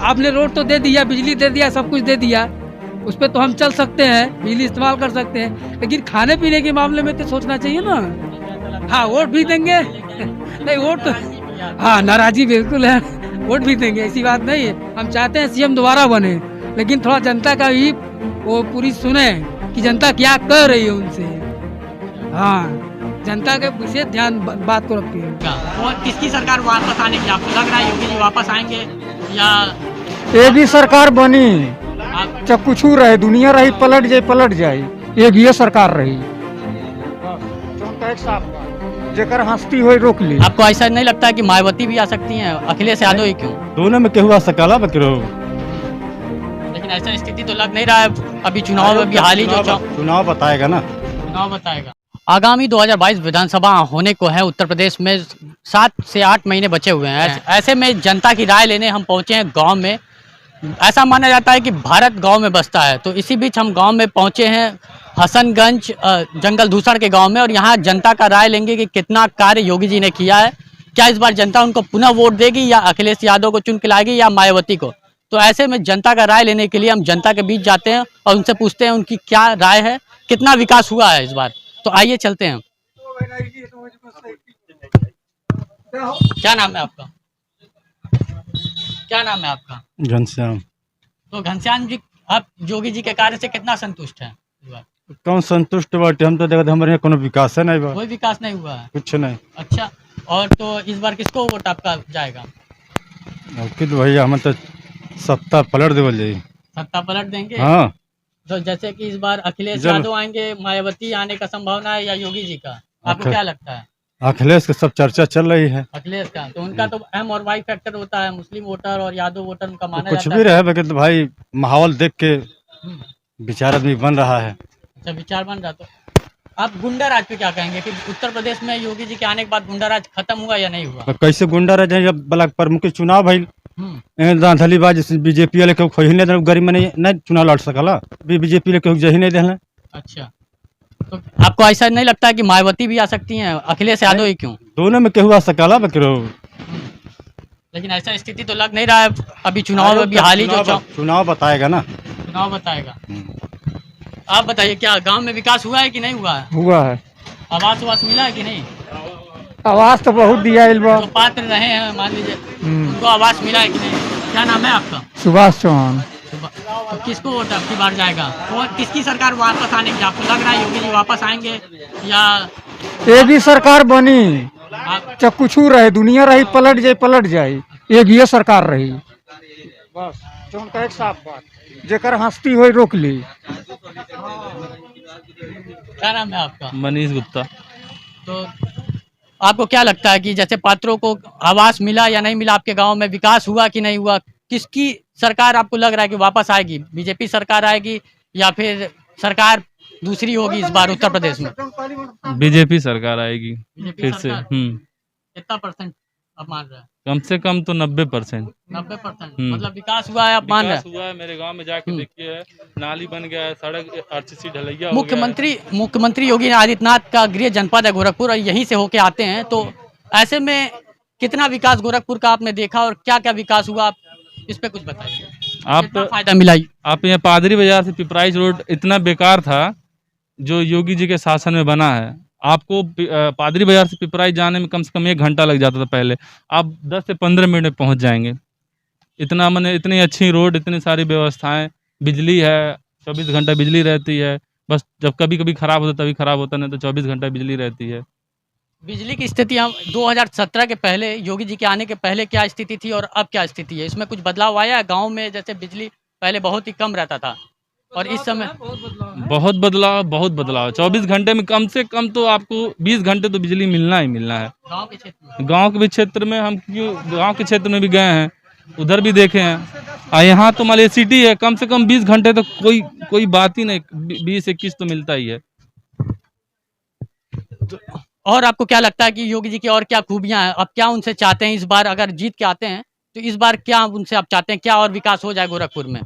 आपने रोड तो दे दिया, बिजली दे दिया, सब कुछ दे दिया, उस पर तो हम चल सकते हैं, बिजली इस्तेमाल कर सकते हैं, लेकिन खाने पीने के मामले में तो सोचना चाहिए ना। हाँ, वोट भी देंगे नहीं, वोट तो हाँ, नाराजगी बिल्कुल है, वोट भी देंगे, ऐसी बात नहीं है। हम चाहते हैं सीएम दोबारा बने, लेकिन थोड़ा जनता का भी वो पूरी सुने कि जनता क्या कह रही है उनसे। हाँ, जनता के विशेष ध्यान बात को रखती है। और किसकी सरकार वापस आने की आपको लग रहा है? योगी जी वापस आएंगे या ये भी सरकार बनी, आप चाहे कुछ रहे, दुनिया रही पलट जाए, एक ये सरकार रही। जेकर हंसती हुई रोक ली। आपको ऐसा नहीं लगता है कि मायावती भी आ सकती हैं, अखिलेश यादव ही क्यों? दोनों में केहू आ सकला बकरो। लेकिन ऐसा स्थिति तो लग नहीं रहा है। अभी चुनाव में भी हाल ही जो चुनाव बताएगा ना। चुनाव बताएगा। आगामी 2022 विधानसभा होने को है उत्तर प्रदेश में, 7 से 8 महीने बचे हुए हैं। ऐसे में जनता की राय लेने हम पहुंचे हैं गांव में। ऐसा माना जाता है कि भारत गांव में बसता है, तो इसी बीच हम गांव में पहुंचे हैं हसनगंज जंगल दूसर के गांव में, और यहाँ जनता का राय लेंगे कि कितना कार्य योगी जी ने किया है। क्या इस बार जनता उनको पुनः वोट देगी, या अखिलेश यादव को चुन के लाएगी, या मायावती को? तो ऐसे में जनता का राय लेने के लिए हम जनता के बीच जाते हैं और उनसे पूछते हैं उनकी क्या राय है, कितना विकास हुआ है इस बार। तो आइए चलते हैं। क्या नाम है आपका? क्या नाम है आपका? घनश्याम। तो घनश्याम जी, आप योगी जी के कार्य से कितना संतुष्ट हैं इस बार? कौन संतुष्ट बाटे? हम तो देखते हमारे यहाँ कोनो विकास है नहीं बा, कोई विकास नहीं हुआ है। कुछ नहीं। अच्छा, और तो इस बार किसको वोट आपका जाएगा? कित भैया हम तो सत्ता पलट देवल जाई। सत्ता पलट देंगे? हाँ, तो जैसे कि इस बार अखिलेश जब- यादव आएंगे, मायावती आने का संभावना है, या योगी जी का? आपको अखिल- क्या लगता है? अखिलेश के सब चर्चा चल रही है। अखिलेश का तो उनका तो एम और वाई फैक्टर होता है, मुस्लिम वोटर और यादव वोटर उनका माना कुछ जाता भी है। रहे लेकिन भाई माहौल देख के हम्म, विचार आदमी बन रहा है। अच्छा, विचार बन रहा। तो आप गुंडा राज पे क्या कहेंगे कि उत्तर प्रदेश में योगी जी के आने के बाद गुंडा राज खत्म हुआ या नहीं हुआ? तो कैसे गुंडा रह जाए जब ब्लॉक प्रमुख के चुनाव भइल, हम्म, धांधलीबाज बीजेपी वाले केहू खोही नहीं, गरीब में नहीं चुनाव लड़ सकला, बीजेपी वाले केहू जही नहीं देहले। अच्छा, तो आपको ऐसा नहीं लगता है कि मायावती भी आ सकती हैं, अखिलेश यादव ही क्यों? दोनों में केहू आ सकला बकरो। लेकिन ऐसा स्थिति तो लग नहीं रहा है। अभी चुनाव में भी हाल ही जो चुनाव बताएगा ना। चुनाव बताएगा। आप बताइए, क्या गांव में विकास हुआ है कि नहीं हुआ है? हुआ है, आवास वास मिला है कि नहीं? आवाज तो बहुत दिया इल बा। जो पात्र रहे हैं मान लीजिए, उनको आवास मिला है कि नहीं? क्या नाम है आपका? सुभाष चौहान। तो किसको वोट आपकी बार जाएगा? और किसकी सरकार वापस आने की आपको लग रहा है? योगी जी वापस आएंगे या ये भी सरकार बनी, आप? चाहे कुछ रहे, दुनिया रही पलट जाए, एक ये सरकार रही। बस जौन का एक साफ बात, जेकर हंसती हुई रोक ली। क्या नाम है आपका? मनीष गुप्ता। तो आपको क्या लगता है कि जैसे पात्रों को आवास मिला या नहीं मिला, आपके गांव में विकास हुआ कि नहीं हुआ? किसकी सरकार आपको लग रहा है कि वापस आएगी? बीजेपी सरकार आएगी या फिर सरकार दूसरी होगी इस बार उत्तर प्रदेश में? बीजेपी सरकार आएगी बीजेपी फिर से। सरकार। कितना परसेंट आप मान रहे हैं? कम से कम तो 90%। 90%? मतलब विकास हुआ है आप मान रहे हैं? हुआ है मेरे गांव में, जाके देखिए, नाली बन गया है, सड़क आरसीसी ढलैया हो गया है। मुख्यमंत्री योगी आदित्यनाथ का गृह जनपद है गोरखपुर, और यहीं से होके आते हैं, तो ऐसे में कितना विकास गोरखपुर का आपने देखा और क्या क्या विकास हुआ, आप इस पे कुछ बताइए। कितना फायदा मिला? आप यहाँ पादरी बाजार से पिपराइच रोड इतना बेकार था जो योगी जी के शासन में बना है। आपको पादरी बाजार से पिपराइच जाने में कम से कम 1 घंटा लग जाता था पहले, आप 10 से 15 मिनट में पहुंच जाएंगे। इतना मैंने इतनी अच्छी रोड, इतनी सारी व्यवस्थाएं, बिजली है, 24 घंटा बिजली रहती है। बस जब कभी कभी खराब होता तभी खराब होता, नहीं तो 24 घंटा बिजली रहती है। बिजली की स्थिति हम 2017 के पहले, योगी जी के आने के पहले क्या स्थिति थी और अब क्या स्थिति है? इसमें कुछ बदलाव आया है गांव में? जैसे बिजली पहले बहुत ही कम रहता था और इस समय बहुत बदलाव। 24 घंटे में कम से कम तो आपको 20 घंटे तो बिजली मिलना ही मिलना है। गांव के क्षेत्र में, गांव के भी क्षेत्र में हम क्यों, गांव के क्षेत्र में भी गए हैं, उधर भी देखे हैं। और यहाँ तो मान लीजिए सिटी है, कम से कम 20 घंटे तो कोई बात ही नहीं, 20-21 तो मिलता ही है। और आपको क्या लगता है कि योगी जी की और क्या खूबियां हैं? आप क्या उनसे चाहते हैं इस बार, अगर जीत के आते हैं तो इस बार क्या उनसे आप चाहते हैं, क्या और विकास हो जाए गोरखपुर में?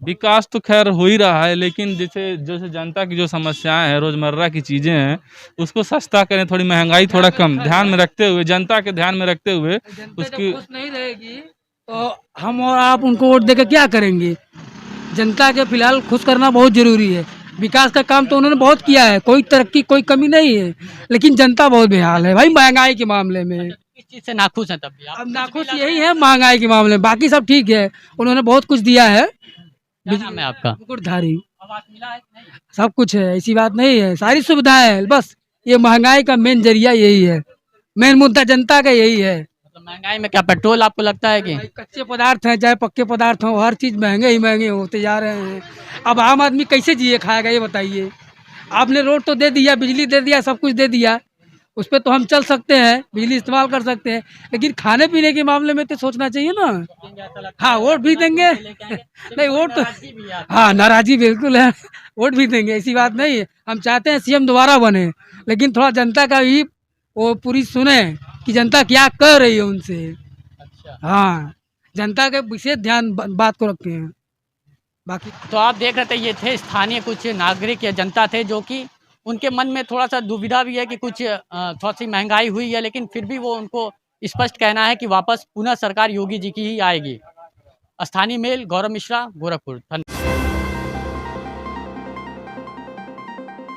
विकास तो खैर हो ही रहा है, लेकिन जैसे जनता की जो समस्याएं हैं, रोजमर्रा की चीजें हैं, उसको सस्ता करें, थोड़ी महंगाई थोड़ा कम ध्यान में रखते हुए, जनता के ध्यान में रखते हुए उसकी खुश नहीं रहेगी तो हम और आप उनको वोट देकर क्या करेंगे? जनता के फिलहाल खुश करना बहुत जरूरी है। विकास का काम तो उन्होंने बहुत किया है, कोई तरक्की कोई कमी नहीं है, लेकिन जनता बहुत बेहाल है भाई महंगाई के मामले में। किस चीज़ से नाखुश हैं तब भी आप? अब नाखुश यही है महंगाई के मामले में, बाकी सब ठीक है। उन्होंने बहुत कुछ दिया है। क्या नाम है आपका? मुकुटधारी आवास मिला है कि नहीं? सब कुछ है, ऐसी बात नहीं है, सारी सुविधाएं है, बस ये महंगाई का मेन जरिया यही है, मेन मुद्दा जनता का यही है। मतलब महंगाई में क्या पेट्रोल आपको लगता है कि भाई कच्चे पदार्थ हैं चाहे पक्के पदार्थ हों, हर चीज महंगे ही महंगे होते जा रहे हैं। अब आम आदमी कैसे जिए खाएगा ये बताइए? आपने रोड तो दे दिया, बिजली दे दिया, सब कुछ दे दिया, उस पर तो हम चल सकते हैं, बिजली इस्तेमाल कर सकते हैं, लेकिन खाने पीने के मामले में तो सोचना चाहिए ना। हाँ वोट भी देंगे नहीं वोट तो हाँ नाराजगी बिल्कुल है, वोट भी देंगे, ऐसी बात नहीं है। हम चाहते हैं सीएम दोबारा बने, लेकिन थोड़ा जनता का भी वो पूरी सुने कि जनता क्या कह रही है उनसे। अच्छा। हाँ जनता के विशेष ध्यान बात को रखते हैं। बाकी तो आप देख रहे थे ये थे स्थानीय कुछ नागरिक या जनता थे जो कि उनके मन में थोड़ा सा दुविधा भी है कि कुछ थोड़ी सी महंगाई हुई है, लेकिन फिर भी वो उनको स्पष्ट कहना है कि वापस पुनः सरकार योगी जी की ही आएगी। स्थानीय मेल गौरव मिश्रा, गोरखपुर। धन्यवाद।